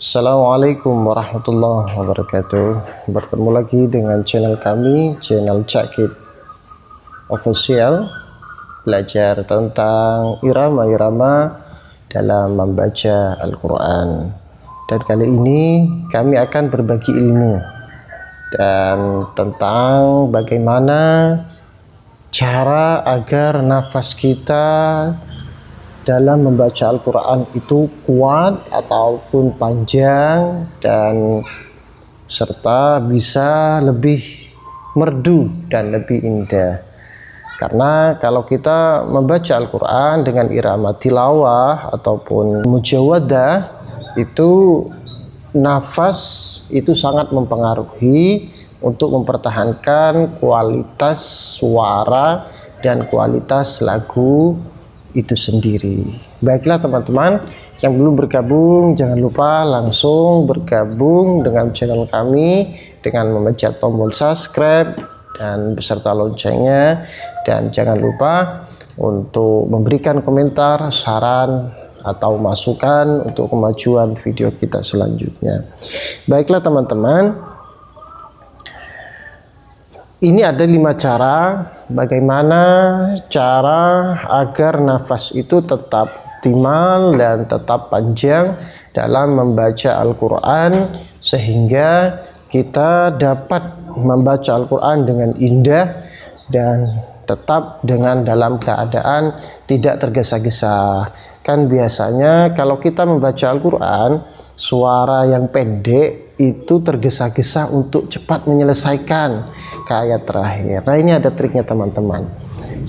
Assalamualaikum warahmatullahi wabarakatuh. Bertemu lagi dengan channel kami, channel Cakid Official, belajar tentang irama-irama dalam membaca Al-Quran. Dan kali ini kami akan berbagi ilmu dan tentang bagaimana cara agar nafas kita dalam membaca Al-Quran itu kuat ataupun panjang dan serta bisa lebih merdu dan lebih indah. Karena kalau kita membaca Al-Quran dengan irama tilawah ataupun mujawadah, itu nafas itu sangat mempengaruhi untuk mempertahankan kualitas suara dan kualitas lagu itu sendiri. Baiklah teman-teman yang belum bergabung, jangan lupa langsung bergabung dengan channel kami dengan memencet tombol subscribe dan beserta loncengnya, dan jangan lupa untuk memberikan komentar, saran atau masukan untuk kemajuan video kita selanjutnya. Baiklah teman-teman, ini ada 5 cara bagaimana cara agar nafas itu tetap optimal dan tetap panjang dalam membaca Al-Quran, sehingga kita dapat membaca Al-Quran dengan indah dan tetap dengan dalam keadaan tidak tergesa-gesa. Kan biasanya kalau kita membaca Al-Quran, suara yang pendek itu tergesa-gesa untuk cepat menyelesaikan ke ayat terakhir. Nah, ini ada triknya teman-teman.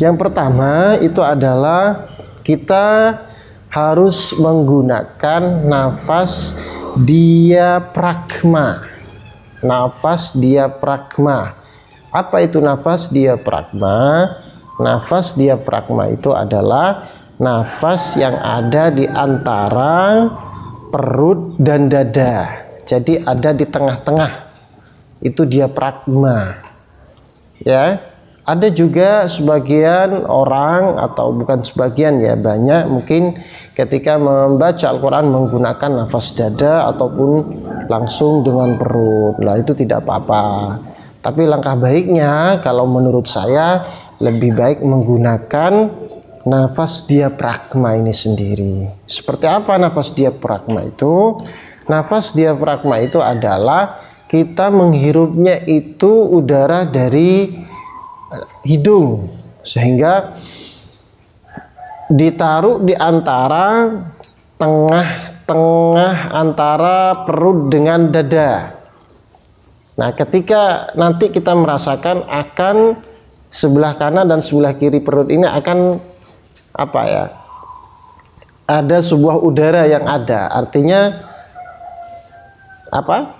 Yang pertama itu adalah kita harus menggunakan nafas diafragma. Nafas diafragma. Apa itu nafas diafragma? Nafas diafragma itu adalah nafas yang ada di antara perut dan dada. Jadi ada di tengah-tengah, itu diafragma. Ya, ada juga sebagian orang, atau bukan sebagian ya, banyak mungkin ketika membaca Al-Quran menggunakan nafas dada ataupun langsung dengan perut. Nah, itu tidak apa-apa. Tapi langkah baiknya kalau menurut saya lebih baik menggunakan nafas diafragma ini sendiri. Seperti apa nafas diafragma itu? Nafas diafragma itu adalah kita menghirupnya itu udara dari hidung, sehingga ditaruh di antara tengah-tengah antara perut dengan dada. Nah, ketika nanti kita merasakan akan sebelah kanan dan sebelah kiri perut ini akan apa ya, ada sebuah udara yang ada, artinya apa,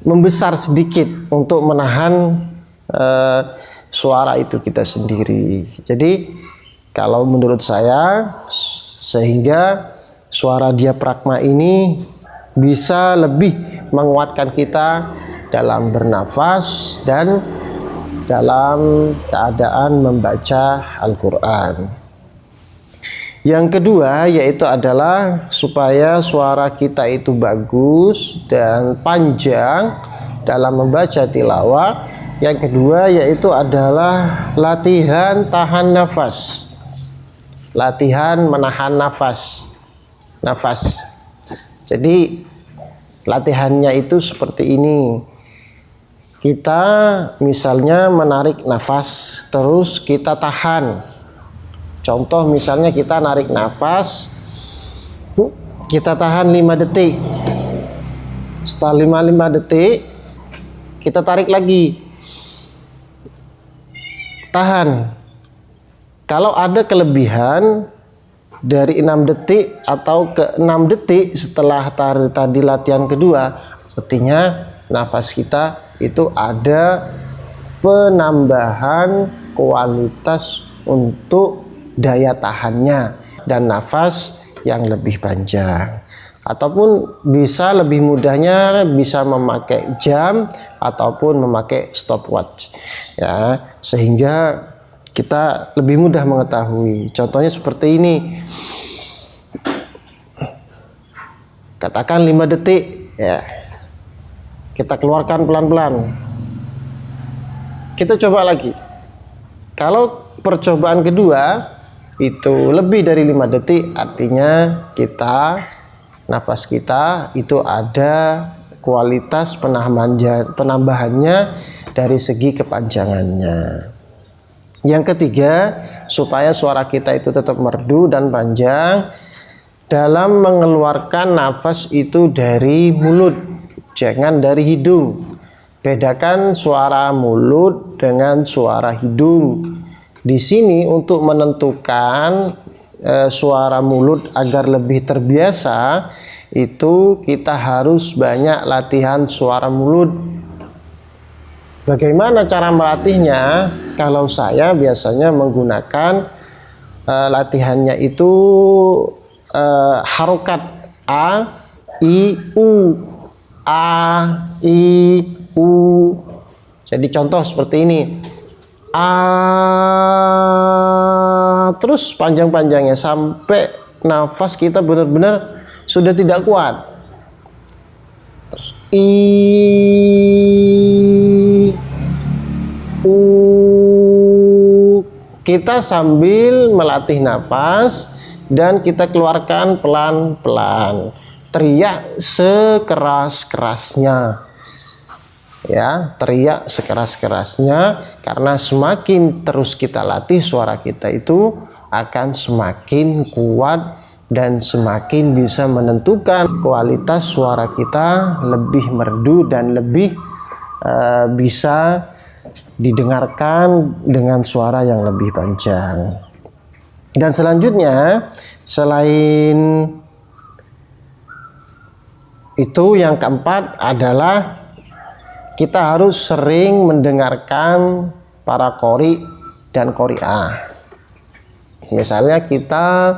membesar sedikit untuk menahan suara itu kita sendiri. Jadi kalau menurut saya, sehingga suara diafragma ini bisa lebih menguatkan kita dalam bernafas dan dalam keadaan membaca Al-Quran. Yang kedua yaitu adalah supaya suara kita itu bagus dan panjang dalam membaca tilawah. Yang kedua yaitu adalah latihan tahan nafas. Latihan menahan nafas. Jadi latihannya itu seperti ini. Kita misalnya menarik nafas terus kita tahan. Contoh misalnya kita narik nafas, kita tahan 5 detik. Setelah 5 detik kita tarik lagi, tahan. Kalau ada kelebihan dari 6 detik atau ke 6 detik setelah tadi latihan kedua, artinya nafas kita itu ada penambahan kualitas untuk daya tahannya dan nafas yang lebih panjang. Ataupun bisa lebih mudahnya bisa memakai jam ataupun memakai stopwatch ya, sehingga kita lebih mudah mengetahui. Contohnya seperti ini. Katakan 5 detik ya. Kita keluarkan pelan-pelan. Kita coba lagi. Kalau percobaan kedua itu lebih dari 5 detik, artinya nafas kita itu ada kualitas penambahannya dari segi kepanjangannya. Yang ketiga, supaya suara kita itu tetap merdu dan panjang, dalam mengeluarkan nafas itu dari mulut, jangan dari hidung. Bedakan suara mulut dengan suara hidung. Di sini untuk menentukan suara mulut agar lebih terbiasa, itu kita harus banyak latihan suara mulut. Bagaimana cara melatihnya? Kalau saya biasanya menggunakan latihannya itu harokat A, I, U, A, I, U. Jadi contoh seperti ini. A, terus panjang-panjangnya sampai nafas kita benar-benar sudah tidak kuat. Terus I, U. Kita sambil melatih nafas dan kita keluarkan pelan-pelan. Teriak sekeras-kerasnya. Ya, teriak sekeras-kerasnya, karena semakin terus kita latih, suara kita itu akan semakin kuat dan semakin bisa menentukan kualitas suara kita lebih merdu dan lebih bisa didengarkan dengan suara yang lebih panjang. Dan selanjutnya, selain itu, yang keempat adalah kita harus sering mendengarkan para qori dan qori'ah. Misalnya kita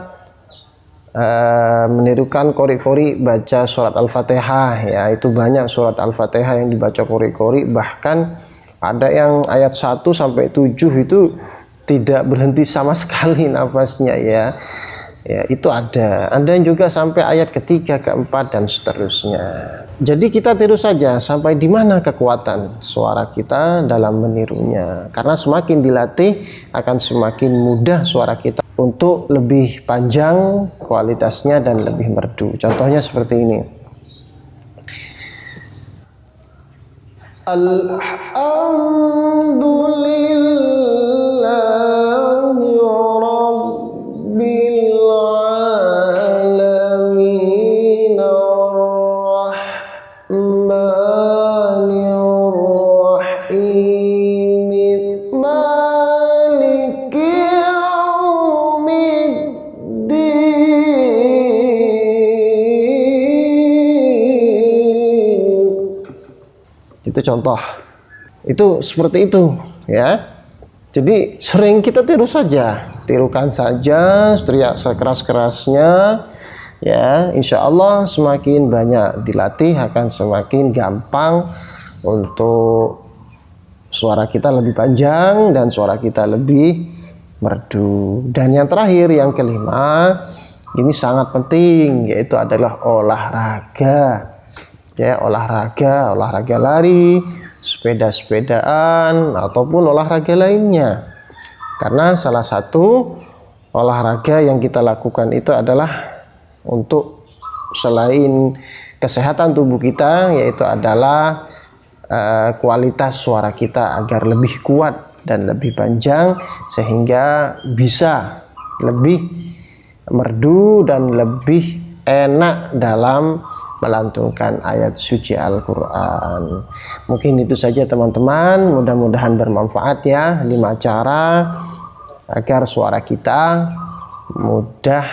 menirukan qori-qori baca surat Al-Fatihah, ya, itu banyak surat Al-Fatihah yang dibaca qori-qori, bahkan ada yang ayat 1 sampai 7 itu tidak berhenti sama sekali nafasnya, ya. Ya, itu ada yang juga sampai ayat ketiga, keempat, dan seterusnya. Jadi kita tiru saja sampai di mana kekuatan suara kita dalam menirunya, karena semakin dilatih akan semakin mudah suara kita untuk lebih panjang kualitasnya dan lebih merdu. Contohnya seperti ini. Alhamdulillahi Rabbil Alamin Ar-Rahmanir Rahim Maliki Yaumiddin. Itu contoh. Itu seperti itu, ya. Jadi sering kita tiru saja, tirukan saja, teriak sekeras-kerasnya, ya. Insya Allah semakin banyak dilatih akan semakin gampang untuk suara kita lebih panjang dan suara kita lebih merdu. Dan yang terakhir, yang kelima, ini sangat penting, yaitu adalah olahraga. Ya, olahraga lari, sepeda-sepedaan, ataupun olahraga lainnya. Karena salah satu olahraga yang kita lakukan itu adalah untuk selain kesehatan tubuh kita, yaitu adalah kualitas suara kita agar lebih kuat dan lebih panjang, sehingga bisa lebih merdu dan lebih enak dalam melantunkan ayat suci Al-Quran. Mungkin itu saja teman-teman, mudah-mudahan bermanfaat ya, 5 cara agar suara kita mudah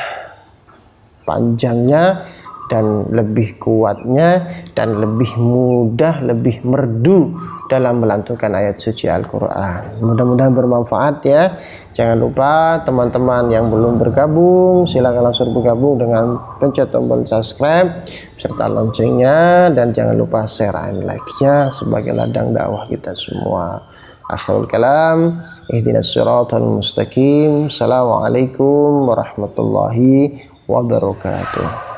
panjangnya dan lebih kuatnya dan lebih mudah, lebih merdu dalam melantunkan ayat suci Al-Quran. Mudah-mudahan bermanfaat ya. Jangan lupa teman-teman yang belum bergabung, silakan langsung bergabung dengan pencet tombol subscribe serta loncengnya, dan jangan lupa share and like-nya sebagai ladang dakwah kita semua. Akhirul kalam, ihdinas siratal mustaqim. Assalamualaikum warahmatullahi wabarakatuh.